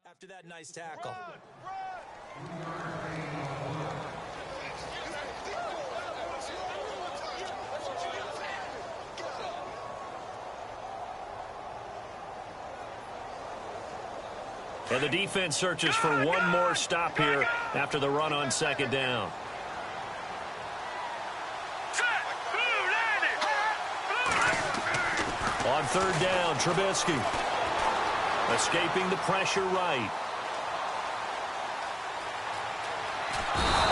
after that nice tackle. And the defense searches for one more stop here after the run on second down. On third down, Trubisky. Escaping the pressure right.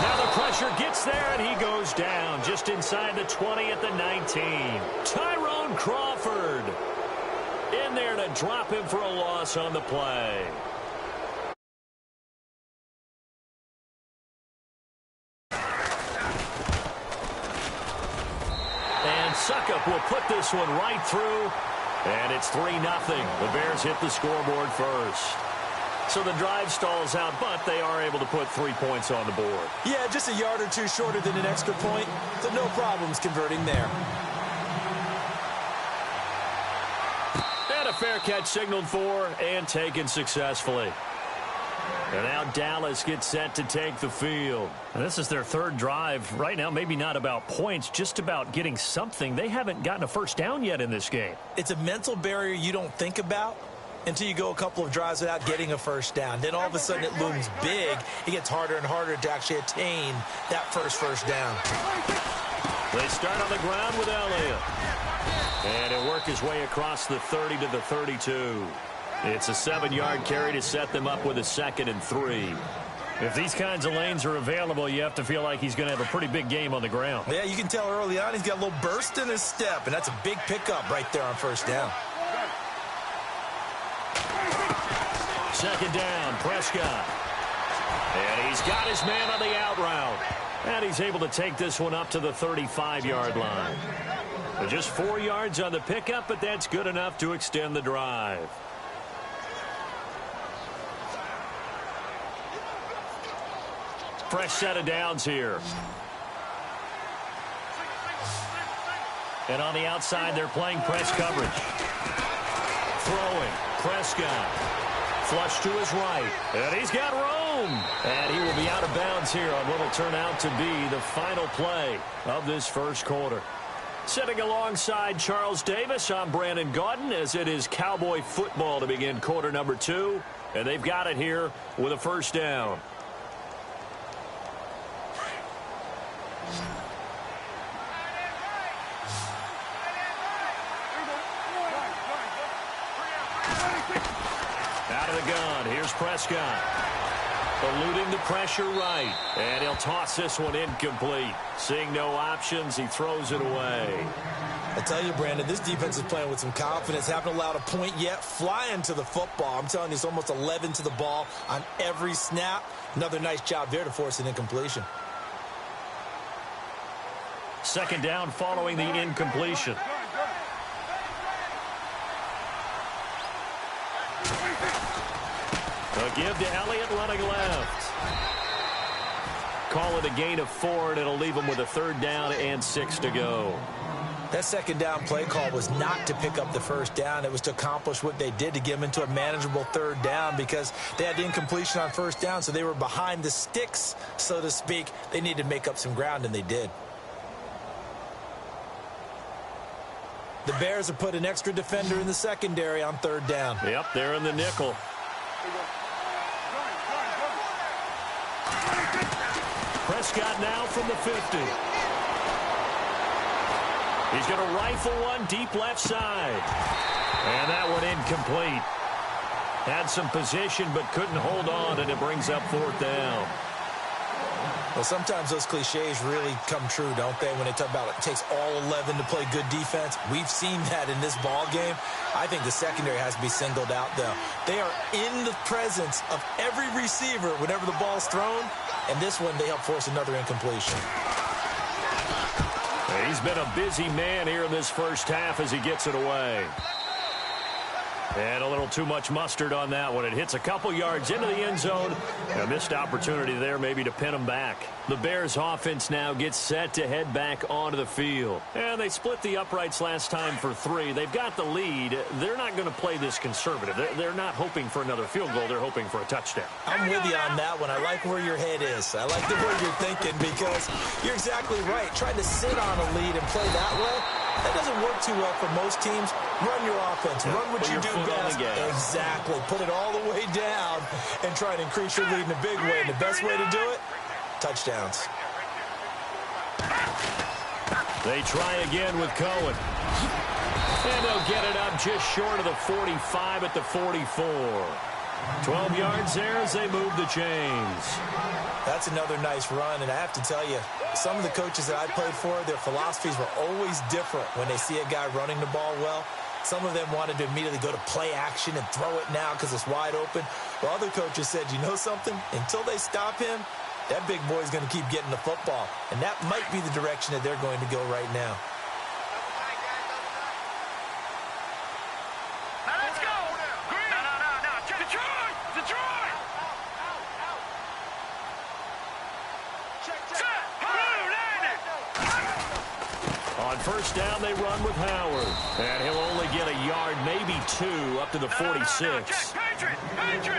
Now the pressure gets there, and he goes down just inside the 20 at the 19. Tyrone Crawford in there to drop him for a loss on the play. Suckup will put this one right through, and it's 3-0. The Bears hit the scoreboard first. So the drive stalls out, but they are able to put 3 points on the board. Yeah, just a yard or two shorter than an extra point, so no problems converting there. And a fair catch signaled for and taken successfully. And now Dallas gets set to take the field. And this is their third drive. Right now, maybe not about points, just about getting something. They haven't gotten a first down yet in this game. It's a mental barrier you don't think about until you go a couple of drives without getting a first down. Then all of a sudden it looms big. It gets harder and harder to actually attain that first down. They start on the ground with Elliott. And he'll work his way across the 30 to the 32. It's a 7-yard carry to set them up with a 2nd and 3. If these kinds of lanes are available, you have to feel like he's going to have a pretty big game on the ground. Yeah, you can tell early on he's got a little burst in his step, and that's a big pickup right there on first down. Second down, Prescott. And he's got his man on the out route. And he's able to take this one up to the 35-yard line. Just 4 yards on the pickup, but that's good enough to extend the drive. Fresh set of downs here. And on the outside, they're playing press coverage. Throwing, Prescott. Flush to his right. And he's got room. And he will be out of bounds here on what will turn out to be the final play of this first quarter. Sitting alongside Charles Davis, I'm Brandon Gaudin, as it is Cowboy football to begin quarter number 2. And they've got it here with a first down. Out of the gun, here's Prescott. Eluding the pressure right. And he'll toss this one incomplete. Seeing no options, he throws it away. I tell you, Brandon, this defense is playing with some confidence. Haven't allowed a point yet. Flying to the football. I'm telling you, it's almost 11 to the ball on every snap. Another nice job there to force an incompletion. Second down following the incompletion. A give to Elliott running left. Call it a gain of 4, and it'll leave him with a 3rd down and 6 to go. That second down play call was not to pick up the first down. It was to accomplish what they did, to get them into a manageable 3rd down, because they had the incompletion on first down, so they were behind the sticks, so to speak. They needed to make up some ground, and they did. The Bears have put an extra defender in the secondary on 3rd down. Yep, they're in the nickel. Prescott now from the 50. He's going to rifle one deep left side. And that one incomplete. Had some position but couldn't hold on, and it brings up 4th down. Well, sometimes those cliches really come true, don't they, when they talk about it takes all 11 to play good defense. We've seen that in this ball game. I think the secondary has to be singled out, though. They are in the presence of every receiver whenever the ball's thrown, and this one they help force another incompletion. He's been a busy man here in this first half as he gets it away. And a little too much mustard on that one. It hits a couple yards into the end zone. A missed opportunity there maybe to pin them back. The Bears offense now gets set to head back onto the field. And they split the uprights last time for 3. They've got the lead. They're not going to play this conservative. They're not hoping for another field goal. They're hoping for a touchdown. I'm with you on that one. I like where your head is. I like the way you're thinking because you're exactly right. Trying to sit on a lead and play that way, that doesn't work too well for most teams. Run your offense. Run what you do best. Exactly. Put it all the way down and try and increase your lead in a big way. And the best way to do it, touchdowns. They try again with Cohen. And they'll get it up just short of the 45 at the 44. 12 yards there as they move the chains. That's another nice run, and I have to tell you, some of the coaches that I played for, their philosophies were always different when they see a guy running the ball well. Some of them wanted to immediately go to play action and throw it now because it's wide open. While other coaches said, you know something? Until they stop him, that big boy's going to keep getting the football. And that might be the direction that they're going to go right now. Now let's go! Green! No. Detroit! Detroit! On first down, they run with Howard. And he'll only get a yard, maybe 2, up to the 46.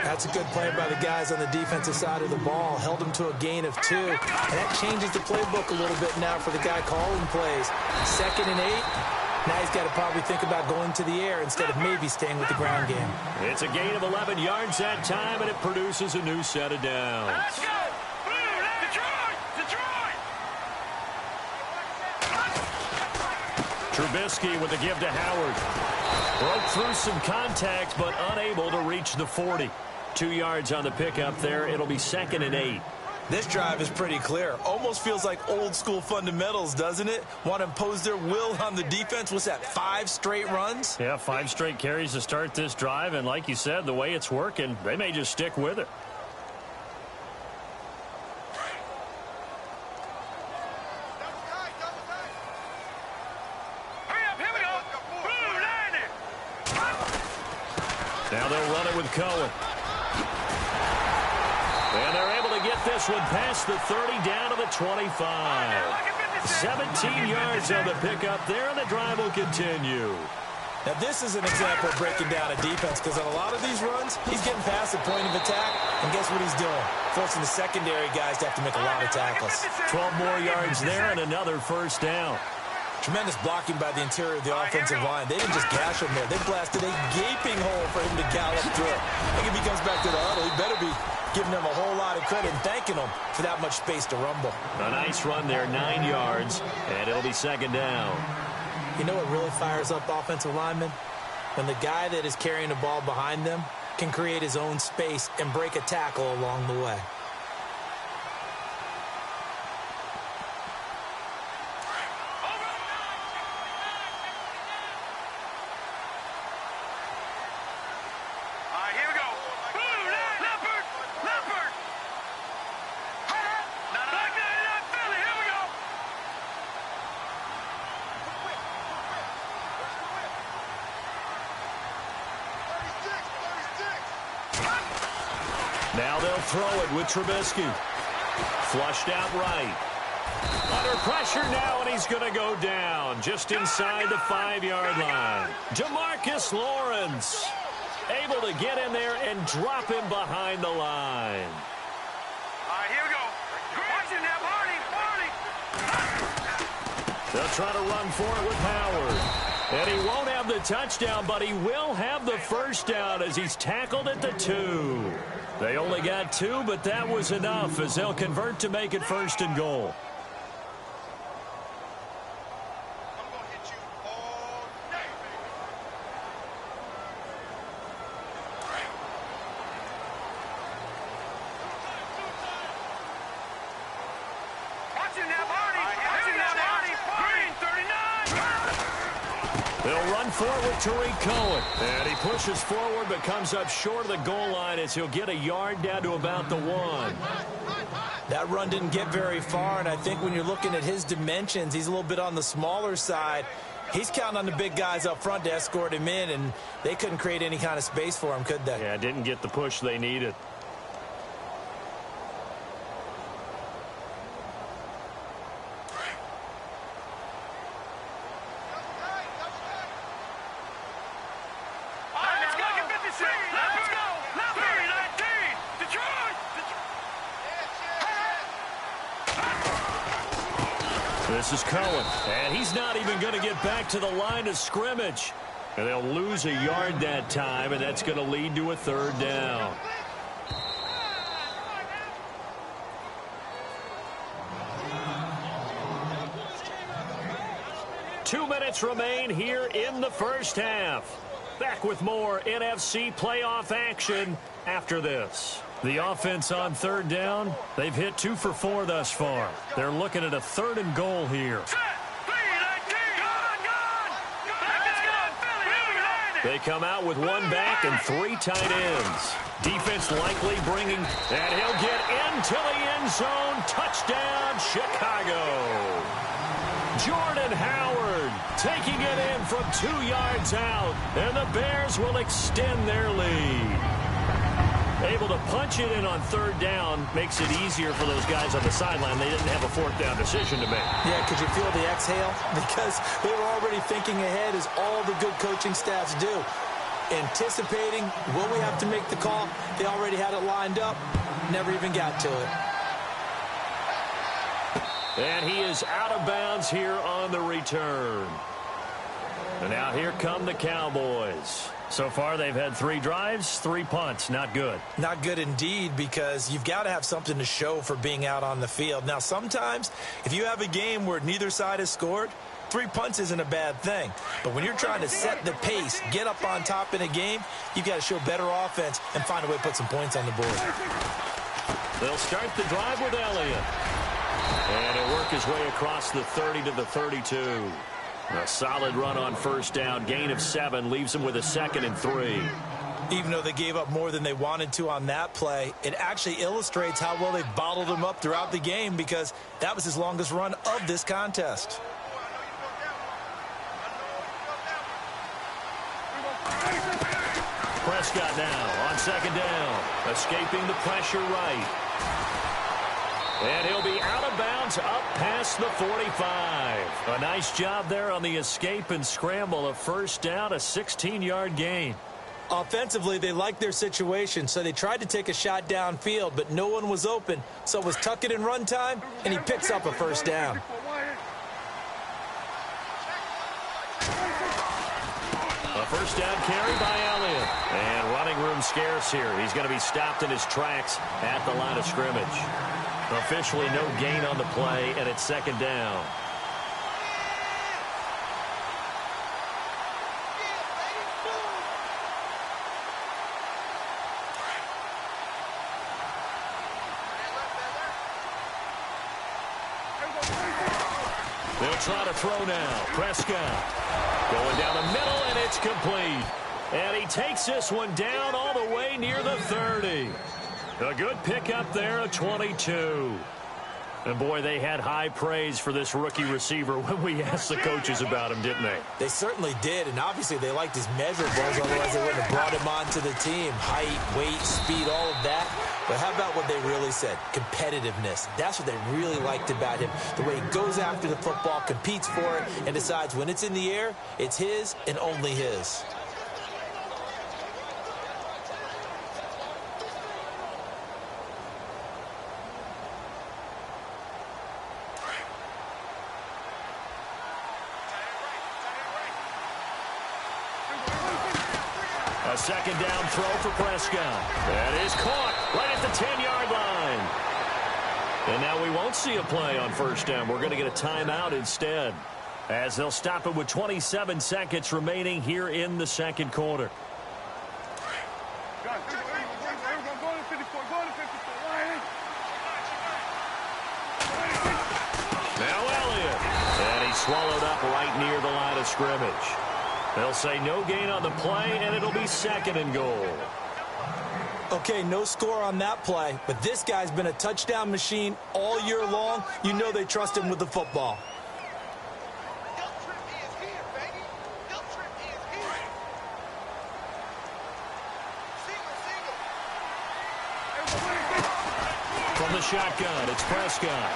That's a good play by the guys on the defensive side of the ball. Held him to a gain of 2. And that changes the playbook a little bit now for the guy calling plays. 2nd and 8. Now he's got to probably think about going to the air instead of maybe staying with the ground game. It's a gain of 11 yards that time, and it produces a new set of downs. Let's go! Trubisky with the give to Howard. Broke through some contact, but unable to reach the 40. 2 yards on the pickup there. It'll be 2nd and 8. This drive is pretty clear. Almost feels like old school fundamentals, doesn't it? Want to impose their will on the defense. What's that, 5 straight runs? Yeah, 5 straight carries to start this drive. And like you said, the way it's working, they may just stick with it. Now they'll run it with Cohen. And they're able to get this one past the 30 down to the 25. 17 yards on the pickup there, and the drive will continue. Now this is an example of breaking down a defense because on a lot of these runs, he's getting past the point of attack, and guess what he's doing? Forcing the secondary guys to have to make a lot of tackles. 12 more yards there and another first down. Tremendous blocking by the interior of the offensive line. They didn't just gash him there. They blasted a gaping hole for him to gallop through. I think if he comes back to the huddle, he better be giving them a whole lot of credit and thanking them for that much space to rumble. A nice run there, 9 yards, and it'll be 2nd down. You know what really fires up offensive linemen? When the guy that is carrying the ball behind them can create his own space and break a tackle along the way. Now they'll throw it with Trubisky. Flushed out right. Under pressure now, and he's going to go down just inside the 5-yard line. Demarcus Lawrence able to get in there and drop him behind the line. All right, here we go. Watching that, Marty. They'll try to run for it with Howard. And he won't have the touchdown, but he will have the first down as he's tackled at the 2. They only got 2, but that was enough as they'll convert to make it 1st and goal. They'll run forward with Tariq Cohen. And he pushes forward but comes up short of the goal line as he'll get a yard down to about the 1. That run didn't get very far, and I think when you're looking at his dimensions, he's a little bit on the smaller side. He's counting on the big guys up front to escort him in, and they couldn't create any kind of space for him, could they? Yeah, didn't get the push they needed. This is Cohen, and he's not even going to get back to the line of scrimmage. And they'll lose a yard that time, and that's going to lead to a third down. Two minutes remain here in the first half. Back with more NFC playoff action after this. The offense on third down, they've hit 2 for 4 thus far. They're looking at a 3rd and goal here. They come out with 1 back and 3 tight ends. Defense likely bringing, and he'll get into the end zone. Touchdown, Chicago. Jordan Howard taking it in from 2 yards out, and the Bears will extend their lead. Able to punch it in on third down makes it easier for those guys on the sideline. They didn't have a 4th down decision to make. Yeah, could you feel the exhale? Because they were already thinking ahead, as all the good coaching staffs do. Anticipating, will we have to make the call? They already had it lined up, never even got to it. And he is out of bounds here on the return. And now here come the Cowboys. So far, they've had 3 drives, 3 punts. Not good. Not good indeed, because you've got to have something to show for being out on the field. Now, sometimes, if you have a game where neither side has scored, 3 punts isn't a bad thing. But when you're trying to set the pace, get up on top in a game, you've got to show better offense and find a way to put some points on the board. They'll start the drive with Elliott. And he'll work his way across the 30 to the 32. A solid run on first down. Gain of 7 leaves him with a 2nd and 3. Even though they gave up more than they wanted to on that play, it actually illustrates how well they bottled him up throughout the game, because that was his longest run of this contest. Prescott now on 2nd down. Escaping the pressure right. And he'll be out of bounds up past the 45. A nice job there on the escape and scramble. A first down, a 16-yard gain. Offensively, they liked their situation, so they tried to take a shot downfield, but no one was open. So it was tuck it in run time, and he picks up a first down. A first down carry by Elliott. And running room scarce here. He's going to be stopped in his tracks at the line of scrimmage. Officially no gain on the play, and it's 2nd down. They'll try to throw now. Prescott going down the middle, and it's complete. And he takes this one down all the way near the 30. A good pickup there, a 22. And, boy, they had high praise for this rookie receiver when we asked the coaches about him, didn't they? They certainly did, and obviously they liked his measurables, otherwise they wouldn't have brought him onto the team. Height, weight, speed, all of that. But how about what they really said? Competitiveness. That's what they really liked about him. The way he goes after the football, competes for it, and decides when it's in the air, it's his and only his. A 2nd down throw for Prescott. That is caught right at the 10-yard line. And now we won't see a play on first down. We're going to get a timeout instead, as they'll stop it with 27 seconds remaining here in the 2nd quarter. Now Elliott. And he's swallowed up right near the line of scrimmage. They'll say no gain on the play, and it'll be 2nd and goal. Okay, no score on that play, but this guy's been a touchdown machine all year long. You know they trust him with the football. the shotgun. It's Prescott.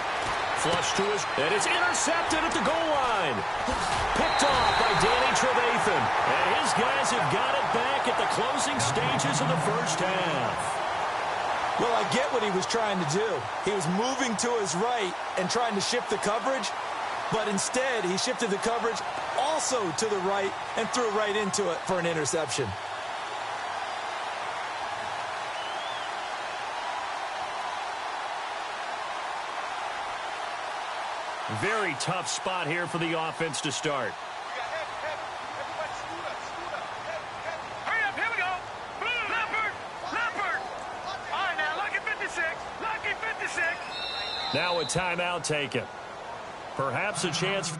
Flush to his, and it's intercepted at the goal line. Picked off by Danny Trevathan. And his guys have got it back at the closing stages of the first half. Well, I get what he was trying to do. He was moving to his right and trying to shift the coverage, but instead he shifted the coverage also to the right and threw right into it for an interception. Very tough spot here for the offense to start. Hurry up, here we go. Leopard. All right, now, lucky 56. Lucky 56. Now a timeout taken. Perhaps a chance.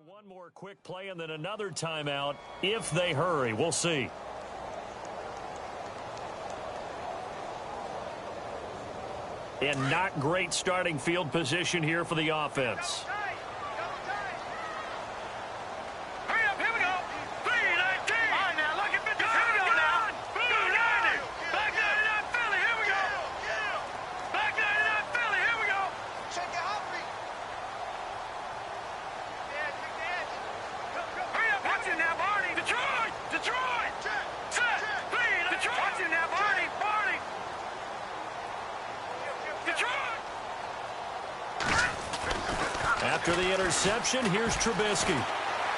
One more quick play and then another timeout if they hurry. We'll see. And not great starting field position here for the offense. Hurry up, here we go. 3-19. All right, now, lucky 56. Here we go now. 2-90. Back 99 Philly, here we go. Back 99 Philly, here we go. Check your heartbeat. Hurry up, watch it now, Barney. Detroit. Set. Detroit. Watch it now, Barney. Detroit. After the interception, here's Trubisky.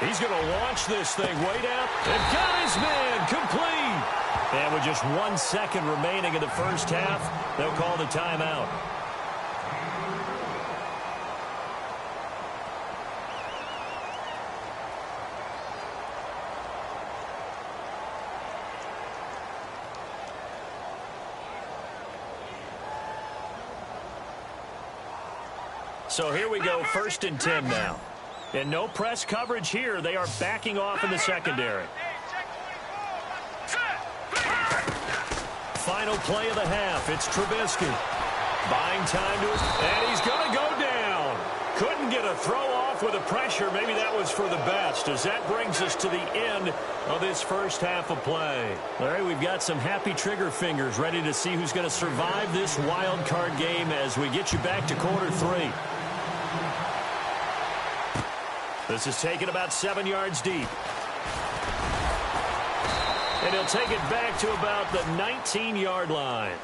He's going to launch this thing way down. They've got his man complete. And with just 1 second remaining in the first half, they'll call the timeout. So here we go, 1st and 10 now. And no press coverage here. They are backing off in the secondary. Final play of the half. It's Trubisky. Buying time to his, and he's going to go down. Couldn't get a throw off with the pressure. Maybe that was for the best, as that brings us to the end of this first half of play. All right, we've got some happy trigger fingers ready to see who's going to survive this wild card game as we get you back to quarter 3. This is taken about 7 yards deep. And he'll take it back to about the 19-yard line.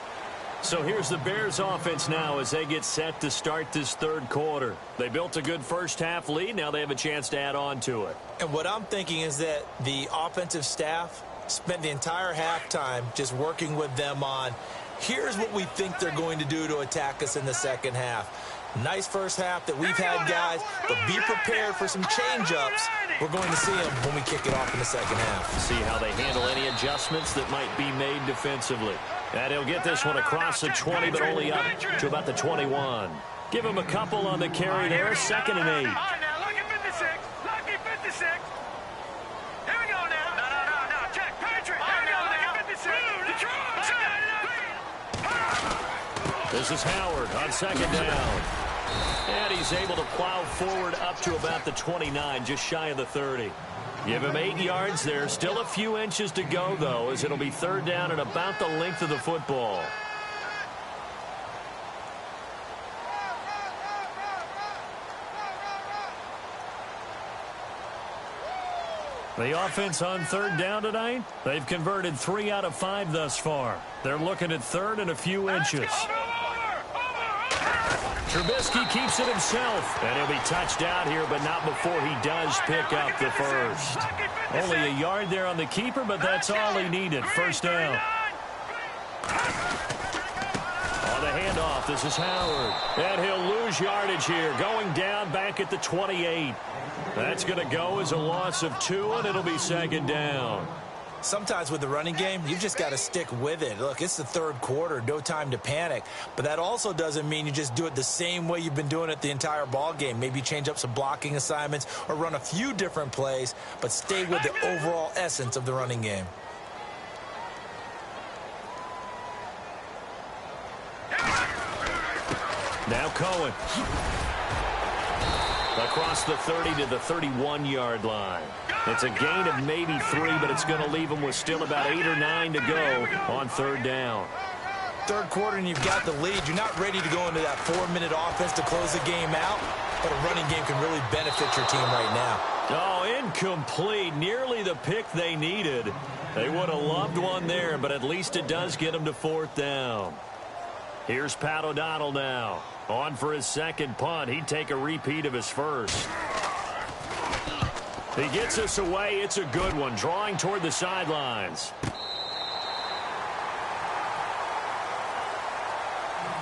So here's the Bears offense now as they get set to start this third quarter. They built a good first half lead. Now they have a chance to add on to it. And what I'm thinking is that the offensive staff spent the entire halftime just working with them on, here's what we think they're going to do to attack us in the second half. Nice first half that we've had, guys, but be prepared for some change-ups. We're going to see them when we kick it off in the second half. See how they handle any adjustments that might be made defensively. And he'll get this one across the 20, but only up to about the 21. Give him a couple on the carry there, 2nd and 8. All right, now, lucky 56. Lucky 56. Here we go now. No. Check. Patrick. Here we go, lucky 56. Detroit. This is Howard on 2nd down. And he's able to plow forward up to about the 29, just shy of the 30. Give him 8 yards there. Still a few inches to go, though, as it'll be 3rd down and about the length of the football. The offense on 3rd down tonight, they've converted 3 out of 5 thus far. They're looking at 3rd and a few inches. Trubisky keeps it himself, and he'll be touched out here, but not before he does pick up the first. Only a yard there on the keeper, but that's all he needed. 1st down. On the handoff, this is Howard. And he'll lose yardage here, going down back at the 28. That's going to go as a loss of 2, and it'll be 2nd down. Sometimes with the running game, you've just got to stick with it. Look, it's the third quarter, no time to panic. But that also doesn't mean you just do it the same way you've been doing it the entire ball game. Maybe change up some blocking assignments or run a few different plays, but stay with the overall essence of the running game. Now Cohen. Across the 30 to the 31-yard line. It's a gain of maybe 3, but it's going to leave them with still about 8 or 9 to go on third down. Third quarter and you've got the lead. You're not ready to go into that 4-minute offense to close the game out, but a running game can really benefit your team right now. Oh, incomplete. Nearly the pick they needed. They would have loved one there, but at least it does get them to fourth down. Here's Pat O'Donnell now. On for his second punt. He'd take a repeat of his first. He gets us away. It's a good one. Drawing toward the sidelines.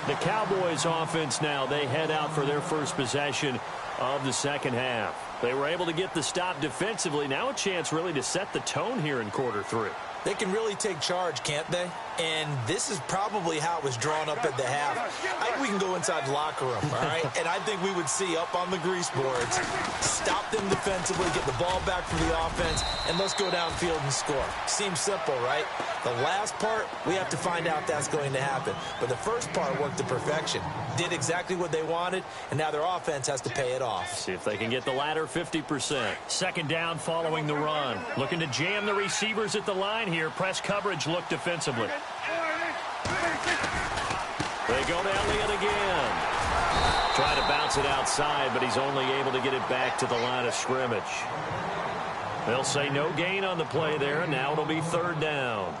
The Cowboys offense now, they head out for their first possession of the second half. They were able to get the stop defensively. Now a chance really to set the tone here in quarter 3. They can really take charge, can't they? And this is probably how it was drawn up at the half. I think we can go inside the locker room, all right? And I think we would see up on the grease boards, stop them defensively, get the ball back from the offense, and let's go downfield and score. Seems simple, right? The last part, we have to find out if that's going to happen. But the first part worked to perfection. Did exactly what they wanted, and now their offense has to pay it off. See if they can get the latter 50%. Second down following the run. Looking to jam the receivers at the line here. Press coverage look defensively. They go to Elliott again. Try to bounce it outside, but he's only able to get it back to the line of scrimmage. They'll say no gain on the play there, and now it'll be third down.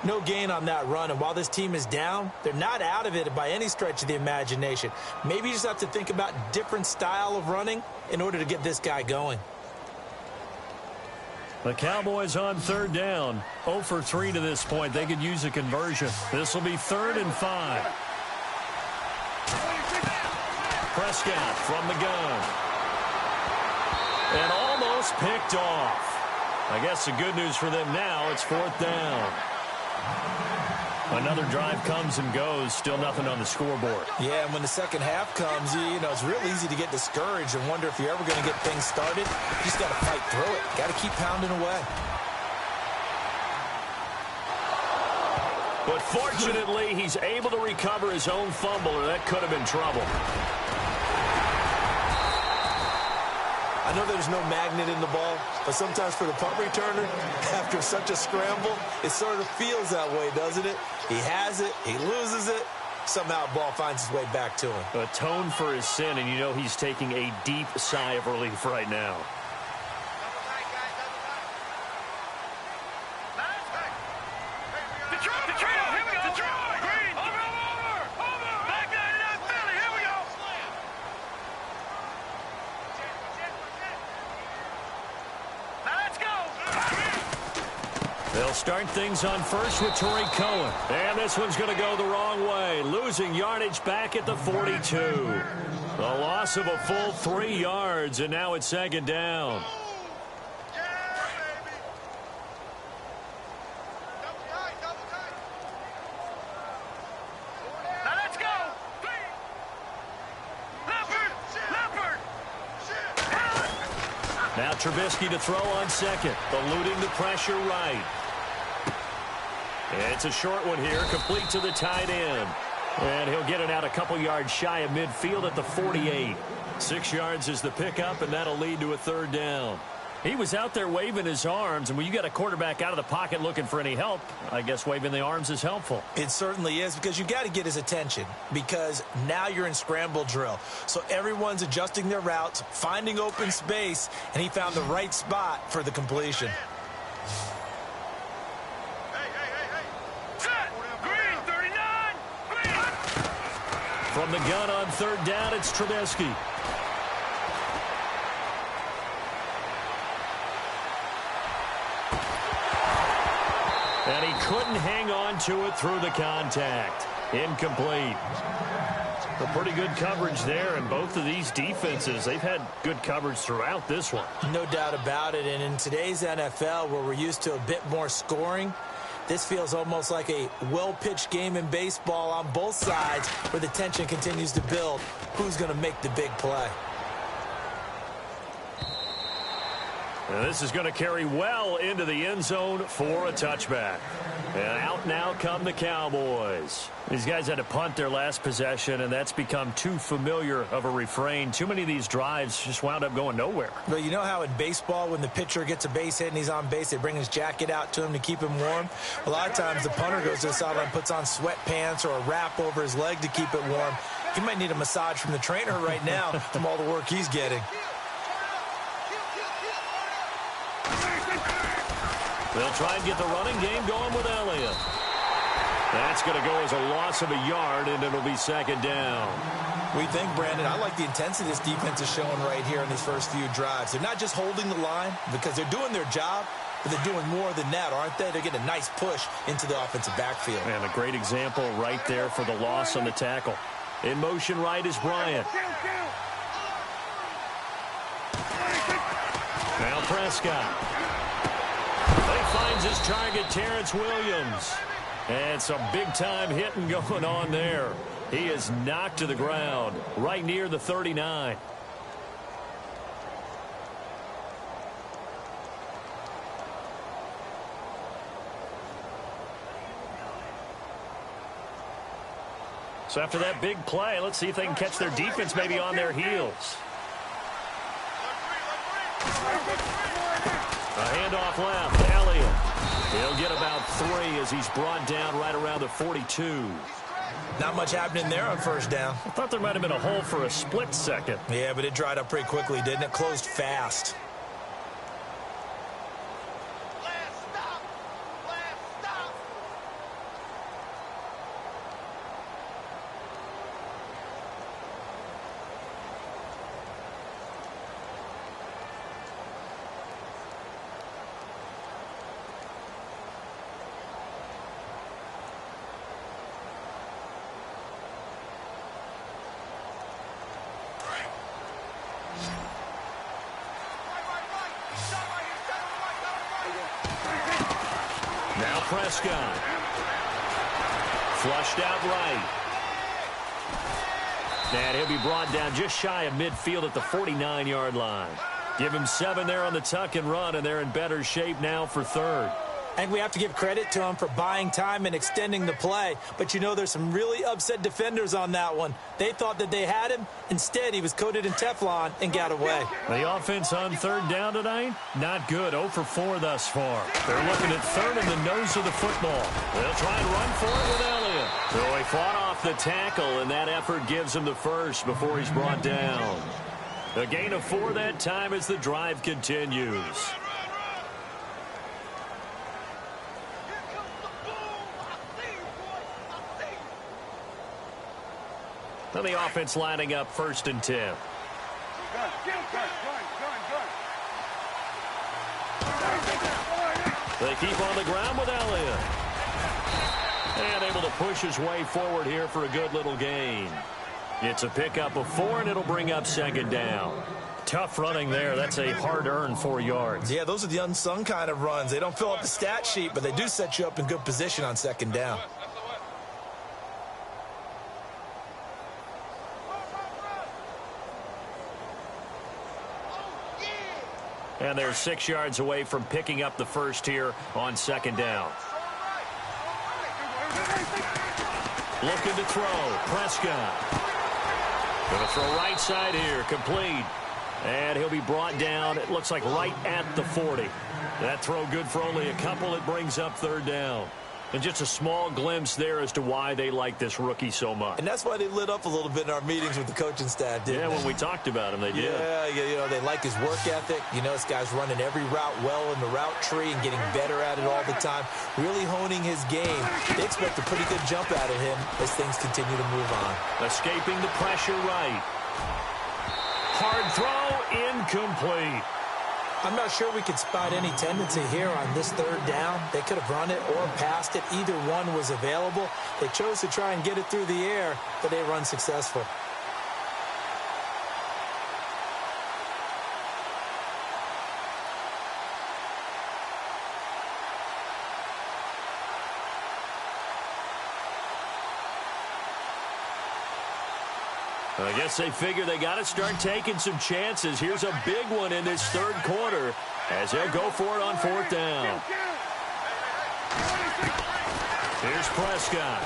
No gain on that run, and while this team is down, they're not out of it by any stretch of the imagination. Maybe you just have to think about different style of running in order to get this guy going. The Cowboys on third down. 0 for 3 to this point. They could use a conversion. This will be 3rd and 5. Prescott from the gun. And almost picked off. I guess the good news for them now, it's 4th down. Another drive comes and goes. Still nothing on the scoreboard. Yeah, and when the second half comes, you know, it's real easy to get discouraged and wonder if you're ever going to get things started. You just got to fight through it. Got to keep pounding away. But fortunately, he's able to recover his own fumble, or that could have been trouble. I know there's no magnet in the ball, but sometimes for the punt returner, after such a scramble, it sort of feels that way, doesn't it? He has it, he loses it, somehow the ball finds its way back to him. Atone for his sin, and you know he's taking a deep sigh of relief right now. They'll start things on first with Torrey Cohen. And this one's going to go the wrong way. Losing yardage back at the 42. A loss of a full 3 yards, and now it's second down. Now Trubisky to throw on second, eluding the pressure right. It's a short one here, complete to the tight end. And he'll get it out a couple yards shy of midfield at the 48. 6 yards is the pickup, and that'll lead to a third down. He was out there waving his arms, and when you got a quarterback out of the pocket looking for any help, I guess waving the arms is helpful. It certainly is, because you got to get his attention, because now you're in scramble drill. So everyone's adjusting their routes, finding open space, and he found the right spot for the completion. From the gun on third down, it's Trubisky. And he couldn't hang on to it through the contact. Incomplete. A pretty good coverage there, and both of these defenses, they've had good coverage throughout this one. No doubt about it, and in today's NFL, where we're used to a bit more scoring, this feels almost like a well-pitched game in baseball on both sides where the tension continues to build. Who's going to make the big play? And this is going to carry well into the end zone for a touchback. And out now come the Cowboys. These guys had to punt their last possession, and that's become too familiar of a refrain. Too many of these drives just wound up going nowhere. But you know how in baseball, when the pitcher gets a base hit and he's on base, they bring his jacket out to him to keep him warm? A lot of times the punter goes to the sideline, puts on sweatpants or a wrap over his leg to keep it warm. He might need a massage from the trainer right now from all the work he's getting. They'll try and get the running game going with Elliott. That's going to go as a loss of a yard, and it'll be second down. We think, Brandon, I like the intensity this defense is showing right here in these first few drives. They're not just holding the line because they're doing their job, but they're doing more than that, aren't they? They're getting a nice push into the offensive backfield. And a great example right there for the loss on the tackle. In motion right is Bryant. Now Prescott. He finds his target, Terrence Williams. And some big-time hitting going on there. He is knocked to the ground right near the 39. So after that big play, let's see if they can catch their defense maybe on their heels. A handoff left. Elliott. He'll get about 3 as he's brought down right around the 42. Not much happening there on first down. I thought there might have been a hole for a split second. Yeah, but it dried up pretty quickly, didn't it? Closed fast. Now Prescott. Flushed out right. And he'll be brought down just shy of midfield at the 49-yard line. Give him 7 there on the tuck and run, and they're in better shape now for third. And we have to give credit to him for buying time and extending the play. But, you know, there's some really upset defenders on that one. They thought that they had him. Instead, he was coated in Teflon and got away. The offense on third down tonight, not good. 0 for 4 thus far. They're looking at third in the nose of the football. They'll try and run for it with Elliott. So he fought off the tackle, and that effort gives him the first before he's brought down. A gain of 4 that time as the drive continues. Now the offense lining up 1st and 10. They keep on the ground with Elliott. And able to push his way forward here for a good little gain. It's a pickup of 4, and it'll bring up 2nd down. Tough running there. That's a hard-earned 4 yards. Yeah, those are the unsung kind of runs. They don't fill up the stat sheet, but they do set you up in good position on 2nd down. And they're 6 yards away from picking up the first here on 2nd down. Looking to throw. Prescott. Going to throw right side here. Complete. And he'll be brought down, it looks like right at the 40. That throw good for only a couple. It brings up 3rd down. And just a small glimpse there as to why they like this rookie so much. And that's why they lit up a little bit in our meetings with the coaching staff, didn't they? When we talked about him, they did. Yeah, you know, they like his work ethic. You know, this guy's running every route well in the route tree and getting better at it all the time, really honing his game. They expect a pretty good jump out of him as things continue to move on. Escaping the pressure right. Hard throw, incomplete. I'm not sure we could spot any tendency here on this third down. They could have run it or passed it. Either one was available. They chose to try and get it through the air, but they were unsuccessful. I guess they figure they got to start taking some chances. Here's a big one in this third quarter as they'll go for it on fourth down. Here's Prescott.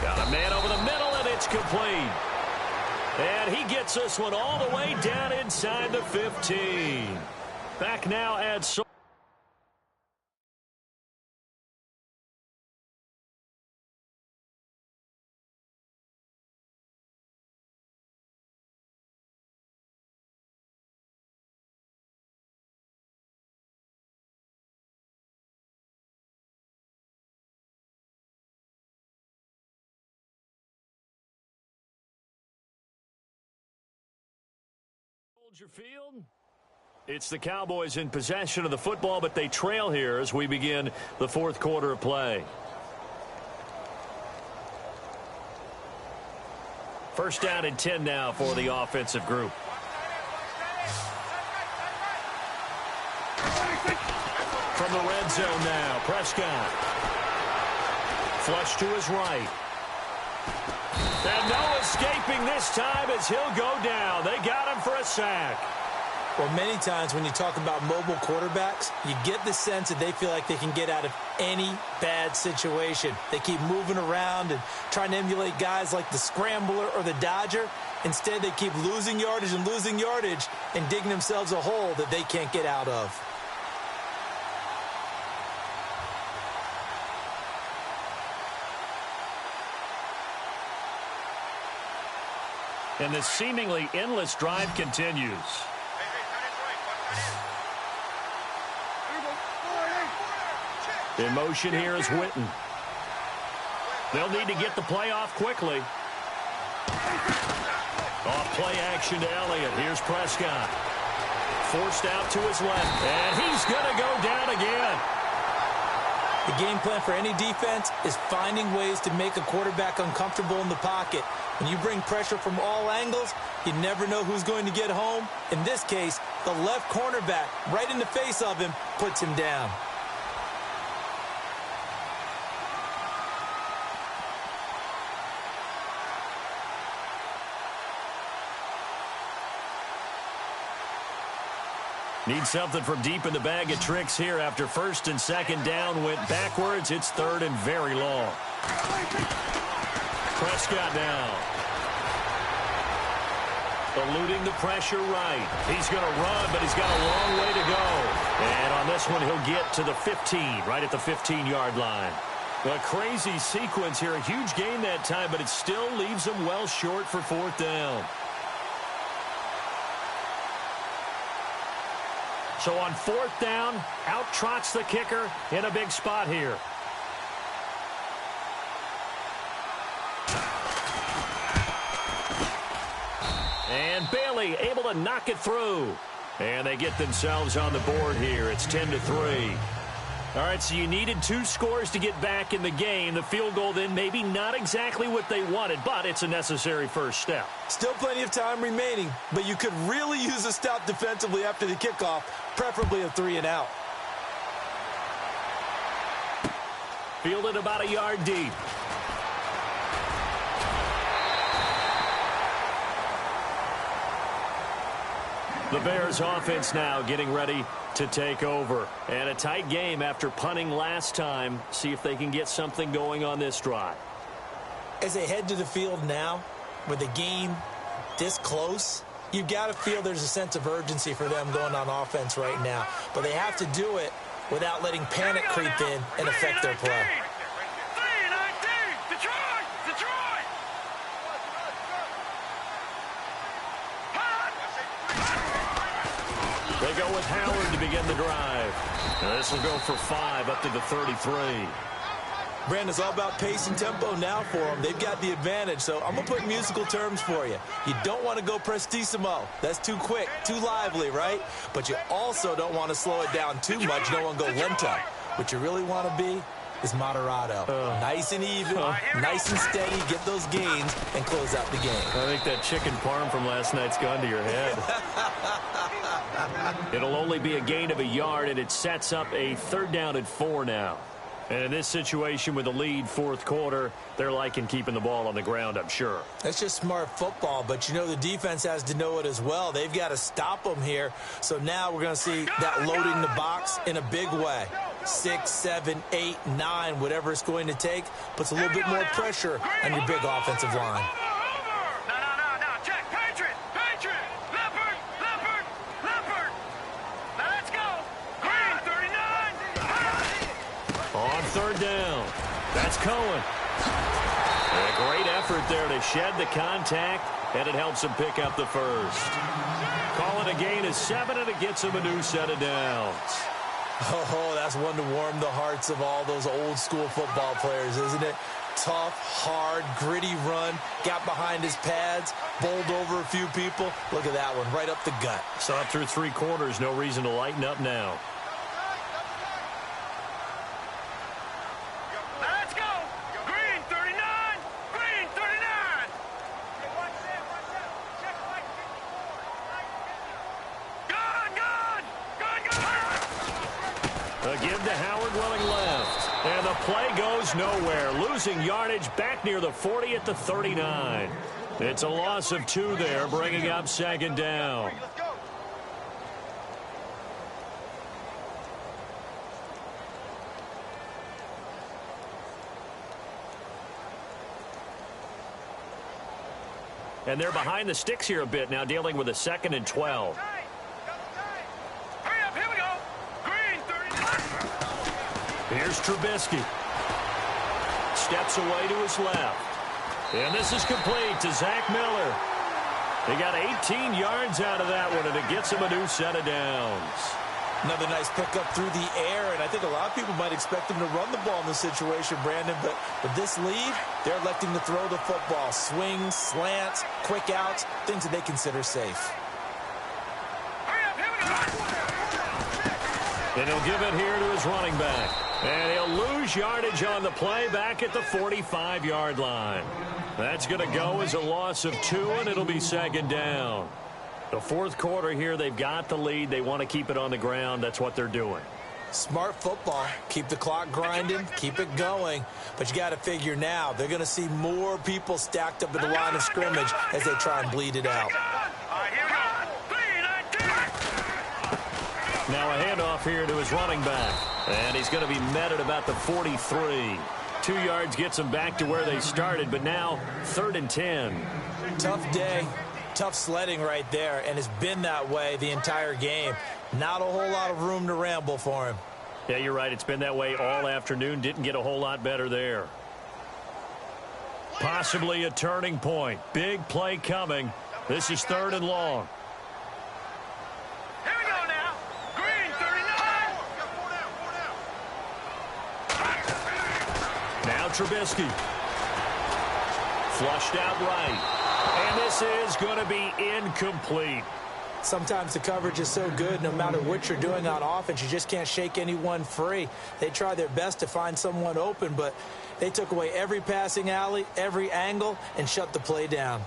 Got a man over the middle, and it's complete. And he gets this one all the way down inside the 15. Back now at Soldier Field. It's the Cowboys in possession of the football, but they trail here as we begin the fourth quarter of play. First down and 10 now for the offensive group. From the red zone now, Prescott. Flush to his right. And no escaping this time as he'll go down. They got him for a sack. Well, many times when you talk about mobile quarterbacks, you get the sense that they feel like they can get out of any bad situation. They keep moving around and trying to emulate guys like the Scrambler or the Dodger. Instead, they keep losing yardage and digging themselves a hole that they can't get out of. And this seemingly endless drive continues. In motion here is Witten. They'll need to get the play off quickly. Off play action to Elliott. Here's Prescott. Forced out to his left. And he's going to go down again. The game plan for any defense is finding ways to make a quarterback uncomfortable in the pocket. When you bring pressure from all angles, you never know who's going to get home. In this case, the left cornerback, right in the face of him, puts him down. Need something from deep in the bag of tricks here after first and second down went backwards. It's third and very long. Prescott now. Eluding the pressure right. He's going to run, but he's got a long way to go. And on this one, he'll get to the 15, right at the 15-yard line. A crazy sequence here. A huge gain that time, but it still leaves him well short for fourth down. So on fourth down, out trots the kicker in a big spot here. And Bailey able to knock it through. And they get themselves on the board here. It's 10-3. All right, so you needed 2 scores to get back in the game. The field goal then maybe not exactly what they wanted, but it's a necessary first step. Still plenty of time remaining, but you could really use a stop defensively after the kickoff, preferably a 3-and-out. Fielded about a yard deep. The Bears offense now getting ready to take over. And a tight game after punting last time. See if they can get something going on this drive. As they head to the field now, with the game this close, you've got to feel there's a sense of urgency for them going on offense right now. But they have to do it without letting panic creep in and affect their play. They go with Howard to begin the drive. Now this will go for 5 up to the 33. Brandon, it's all about pace and tempo now for them. They've got the advantage, so I'm going to put musical terms for you. You don't want to go prestissimo. That's too quick, too lively, right? But you also don't want to slow it down too much. You don't want to go lento. What you really want to be is moderato. Nice and even, nice and steady, get those gains, and close out the game. I think that chicken parm from last night's gone to your head. It'll only be a gain of a yard, and it sets up a 3rd down and 4 now. And in this situation with the lead 4th quarter, they're liking keeping the ball on the ground, I'm sure. That's just smart football, but you know the defense has to know it as well. They've got to stop them here. So now we're going to see that loading the box in a big way. 6, 7, 8, 9, whatever it's going to take, puts a little bit more pressure on your big offensive line. On 3rd down, that's Cohen. A great effort there to shed the contact, and it helps him pick up the first. Calling a gain of 7, and it gets him a new set of downs. Oh, that's one to warm the hearts of all those old school football players, isn't it? Tough, hard, gritty run, got behind his pads, bowled over a few people. Look at that one, right up the gut. Saw it through 3 quarters, no reason to lighten up now. Play goes nowhere, losing yardage back near the 40 at the 39. It's a loss of 2 there, bringing up 2nd down. And they're behind the sticks here a bit now, dealing with a 2nd and 12. Here's Trubisky. Steps away to his left. And this is complete to Zach Miller. He got 18 yards out of that one, and it gets him a new set of downs. Another nice pickup through the air, and I think a lot of people might expect him to run the ball in this situation, Brandon, but with this lead, they're electing to throw the football. Swings, slants, quick outs, things that they consider safe. And he'll give it here to his running back. And he'll lose yardage on the play back at the 45-yard line. That's going to go as a loss of 2, and it'll be 2nd down. The 4th quarter here, they've got the lead. They want to keep it on the ground. That's what they're doing. Smart football. Keep the clock grinding. Keep it going. But you got to figure now, they're going to see more people stacked up at the line of scrimmage as they try and bleed it out. Now a handoff here to his running back. And he's going to be met at about the 43. 2 yards gets him back to where they started, but now 3rd and 10. Tough day. Tough sledding right there, and it's been that way the entire game. Not a whole lot of room to ramble for him. Yeah, you're right. It's been that way all afternoon. Didn't get a whole lot better there. Possibly a turning point. Big play coming. This is 3rd and long. Here we go now. Green, 39. Now Trubisky. Flushed out right. And this is going to be incomplete. Sometimes the coverage is so good, no matter what you're doing on offense, you just can't shake anyone free. They try their best to find someone open, but they took away every passing alley, every angle, and shut the play down.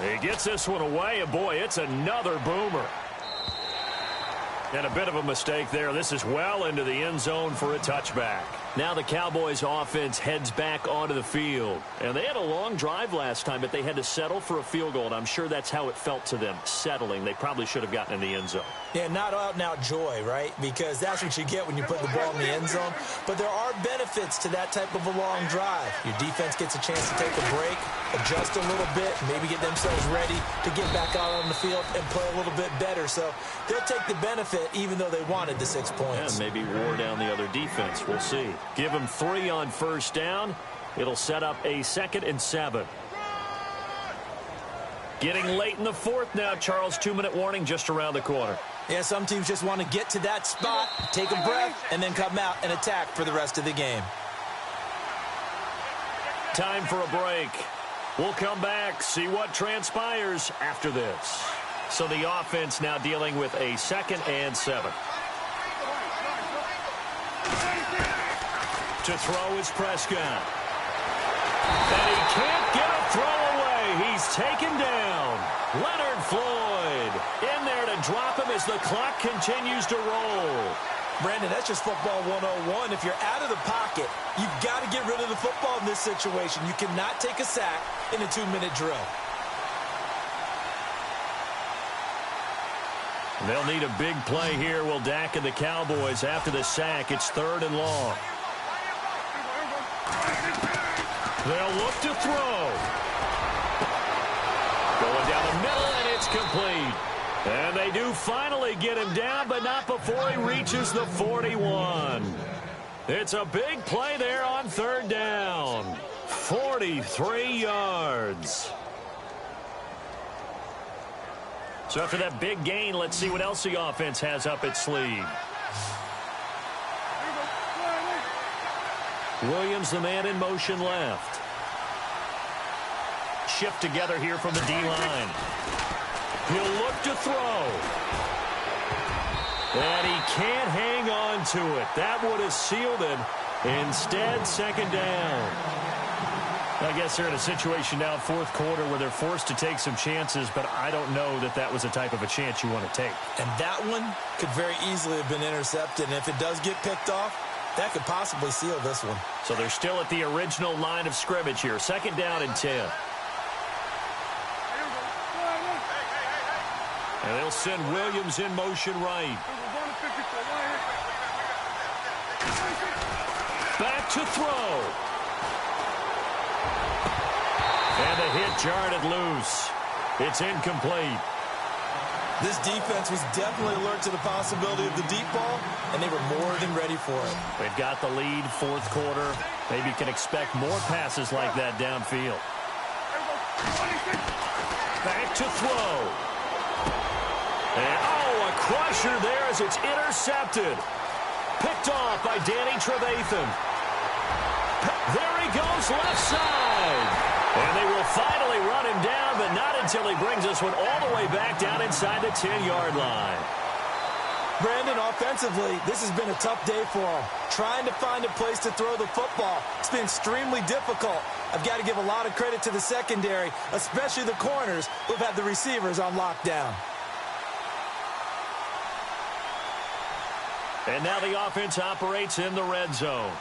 He gets this one away, and boy, it's another boomer. And a bit of a mistake there. This is well into the end zone for a touchback. Now the Cowboys offense heads back onto the field. And they had a long drive last time, but they had to settle for a field goal. And I'm sure that's how it felt to them, settling. They probably should have gotten in the end zone. Yeah, not out-and-out joy, right? Because that's what you get when you put the ball in the end zone. But there are benefits to that type of a long drive. Your defense gets a chance to take a break, adjust a little bit, maybe get themselves ready to get back out on the field and play a little bit better. So they'll take the benefit even though they wanted the 6 points. Yeah, maybe wore down the other defense. We'll see. Give them 3 on first down. It'll set up a 2nd and 7. Getting late in the 4th now, Charles. 2-minute warning just around the corner. Yeah, some teams just want to get to that spot, take a breath, and then come out and attack for the rest of the game. Time for a break. We'll come back, see what transpires after this. So the offense now dealing with a 2nd and 7. To throw is Prescott. And he can't get a throw away. He's taken down. Leonard Floyd in there to drop him as the clock continues to roll. Brandon, that's just football 101. If you're out of the pocket, you've got to get rid of the football in this situation. You cannot take a sack in a 2-minute drill. They'll need a big play here. Will Dak and the Cowboys after the sack. It's 3rd and long. They'll look to throw. Going down the middle, and it's complete. And they do finally get him down, but not before he reaches the 41. It's a big play there on 3rd down. 43 yards. So after that big gain, let's see what else the offense has up its sleeve. Williams, the man in motion left. Shift together here from the D-line. He'll look to throw. And he can't hang on to it. That would have sealed it. Instead, 2nd down. I guess they're in a situation now, 4th quarter, where they're forced to take some chances, but I don't know that that was the type of a chance you want to take. And that one could very easily have been intercepted. And if it does get picked off, that could possibly seal this one. So they're still at the original line of scrimmage here. 2nd down and 10. And they'll send Williams in motion right. Back to throw. And the hit jarred it loose. It's incomplete. This defense was definitely alert to the possibility of the deep ball, and they were more than ready for it. They've got the lead, 4th quarter. Maybe can expect more passes like that downfield. Back to throw. And, a crusher there as it's intercepted. Picked off by Danny Trevathan. There he goes, left side. And they will finally run him down, but not until he brings this one all the way back down inside the 10-yard line. Brandon, offensively, this has been a tough day for him. Trying to find a place to throw the football. It's been extremely difficult. I've got to give a lot of credit to the secondary, especially the corners who've had the receivers on lockdown. And now the offense operates in the red zone.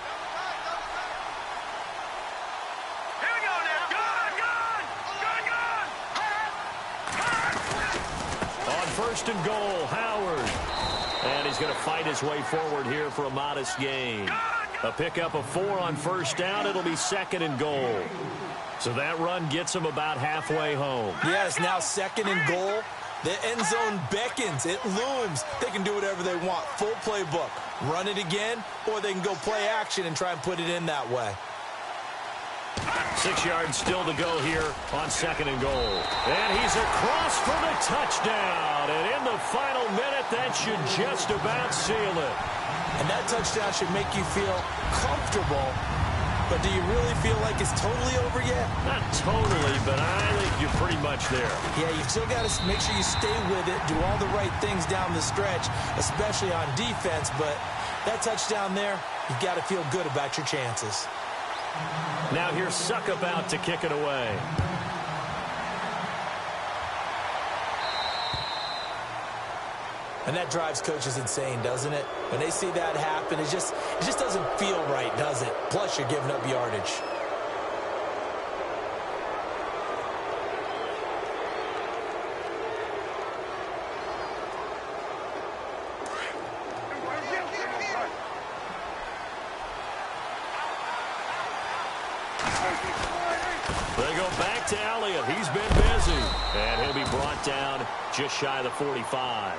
On 1st and goal, Howard. And he's going to fight his way forward here for a modest gain. A pickup of 4 on 1st down. It'll be 2nd and goal. So that run gets him about halfway home. Yes, now 2nd and goal. The end zone beckons. It looms. They can do whatever they want. Full playbook. Run it again, or they can go play action and try and put it in that way. 6 yards still to go here on 2nd and goal. And he's across for the touchdown. And in the final minute, that should just about seal it. And that touchdown should make you feel comfortable. But do you really feel like it's totally over yet? Not totally, but I think you're pretty much there. Yeah, you've still got to make sure you stay with it, do all the right things down the stretch, especially on defense. But that touchdown there, you've got to feel good about your chances. Now here's Suckup out to kick it away. And that drives coaches insane, doesn't it? When they see that happen, it just doesn't feel right, does it? Plus, you're giving up yardage. They go back to Elliott. He's been busy. And he'll be brought down just shy of the 45.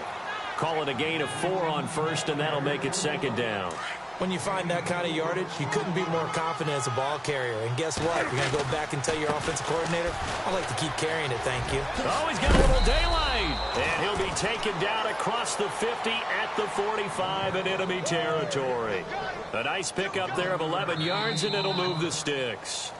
Call it a gain of 4 on 1st, and that'll make it 2nd down. When you find that kind of yardage, you couldn't be more confident as a ball carrier. And guess what? You're going to go back and tell your offensive coordinator, I like to keep carrying it, thank you. Oh, he's got a little daylight. And he'll be taken down across the 50 at the 45 in enemy territory. A nice pickup there of 11 yards, and it'll move the sticks.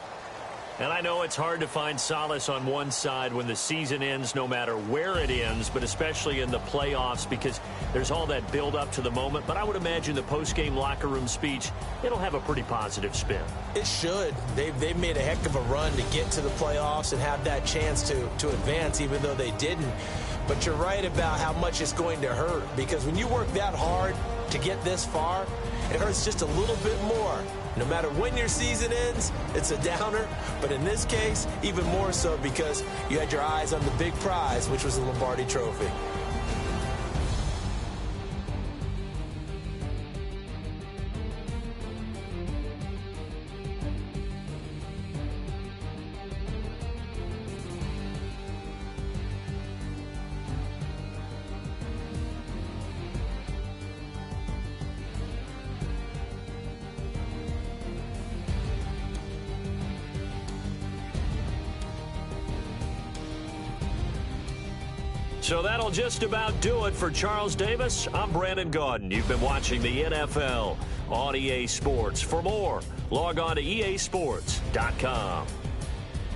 And I know it's hard to find solace on one side when the season ends, no matter where it ends, but especially in the playoffs, because there's all that build up to the moment. But I would imagine the post-game locker room speech, it'll have a pretty positive spin. It should. They've made a heck of a run to get to the playoffs and have that chance to advance, even though they didn't. But you're right about how much it's going to hurt, because when you work that hard to get this far, it hurts just a little bit more. No matter when your season ends, it's a downer. But in this case, even more so because you had your eyes on the big prize, which was the Lombardi Trophy. So that'll just about do it for Charles Davis. I'm Brandon Gaudin. You've been watching the NFL on EA Sports. For more, log on to easports.com.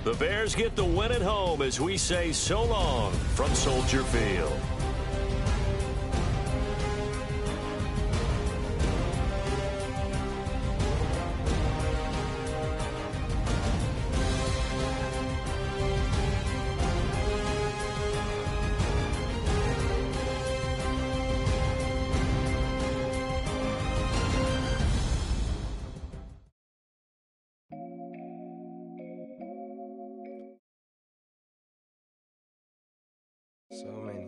The Bears get the win at home as we say so long from Soldier Field. So many